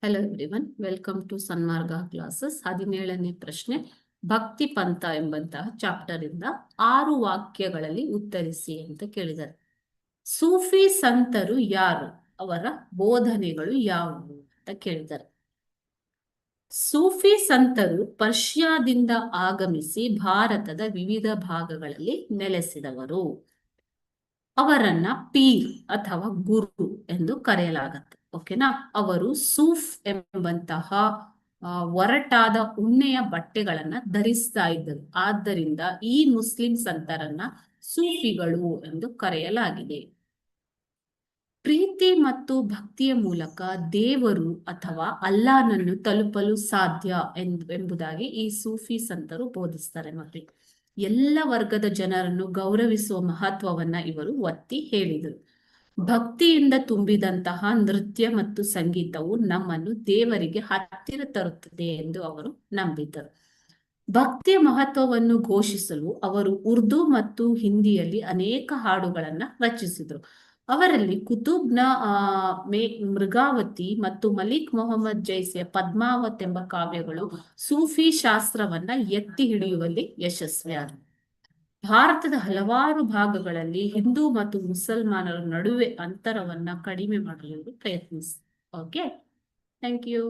Hello everyone, welcome to Sanmarga classes. 17ನೇ ಪ್ರಶ್ನೆ, ಭಕ್ತಿ ಪಂಥ ಎಂಬಂತಹ ಚಾಪ್ಟರ್ ಇಂದ 6 ವಾಕ್ಯಗಳಲ್ಲಿ ಉತ್ತರಿಸಿ ಅಂತ ಕೇಳಿದ್ದಾರೆ. ಸೂಫಿ ಸಂತರು ಯಾರು, ಅವರ ಬೋಧನೆಗಳು ಯಾವುವು ಅಂತ ಕೇಳಿದ್ದಾರೆ. ಸೂಫಿ ಸಂತರು ಪರ್ಷಿಯಾದಿಂದ ಆಗಮಿಸಿ ಭಾರತದ ವಿವಿಧ ಭಾಗಗಳಲ್ಲಿ ನೆಲೆಸಿದವರು. ಅವರನ್ನ ಪೀರ್ ಅಥವಾ ಗುರು ಎಂದು ಕರೆಯಲಾಗುತ್ತೆ. ಓಕೆನಾ. ಅವರು ಸೂಫ್ ಎಂಬಂತಹ ಒರಟಾದ ಉಣ್ಣೆಯ ಬಟ್ಟೆಗಳನ್ನ ಧರಿಸ್ತಾ ಇದ್ದರು. ಆದ್ದರಿಂದ ಈ ಮುಸ್ಲಿಂ ಸಂತರನ್ನ ಸೂಫಿಗಳು ಎಂದು ಕರೆಯಲಾಗಿದೆ. ಪ್ರೀತಿ ಮತ್ತು ಭಕ್ತಿಯ ಮೂಲಕ ದೇವರು ಅಥವಾ ಅಲ್ಲಾಹನನ್ನು ತಲುಪಲು ಸಾಧ್ಯ ಎಂಬುದಾಗಿ ಈ ಸೂಫಿ ಸಂತರು ಬೋಧಿಸ್ತಾರೆ. ಮತ್ತೆ ಎಲ್ಲ ವರ್ಗದ ಜನರನ್ನು ಗೌರವಿಸುವ ಮಹತ್ವವನ್ನ ಇವರು ಒತ್ತಿ ಹೇಳಿದರು. ಭಕ್ತಿಯಿಂದ ತುಂಬಿದಂತಹ ನೃತ್ಯ ಮತ್ತು ಸಂಗೀತವು ನಮ್ಮನ್ನು ದೇವರಿಗೆ ಹತ್ತಿರ ತರುತ್ತದೆ ಎಂದು ಅವರು ನಂಬಿದ್ದರು. ಭಕ್ತಿಯ ಮಹತ್ವವನ್ನು ಘೋಷಿಸಲು ಅವರು ಉರ್ದು ಮತ್ತು ಹಿಂದಿಯಲ್ಲಿ ಅನೇಕ ಹಾಡುಗಳನ್ನ ರಚಿಸಿದರು. ಅವರಲ್ಲಿ ಕುತುಬ್ನ ಮೃಗಾವತಿ ಮತ್ತು ಮಲಿಕ್ ಮೊಹಮ್ಮದ್ ಜೈಸಿಯ ಪದ್ಮಾವತ್ ಎಂಬ ಕಾವ್ಯಗಳು ಸೂಫಿ ಶಾಸ್ತ್ರವನ್ನ ಎತ್ತಿ ಹಿಡಿಯುವಲ್ಲಿ ಯಶಸ್ವಿಯಾದವು. ಭಾರತದ ಹಲವಾರು ಭಾಗಗಳಲ್ಲಿ ಹಿಂದೂ ಮತ್ತು ಮುಸಲ್ಮಾನರ ನಡುವೆ ಅಂತರವನ್ನ ಕಡಿಮೆ ಮಾಡಲು ಪ್ರಯತ್ನಿಸಿದರು. Okay, thank you.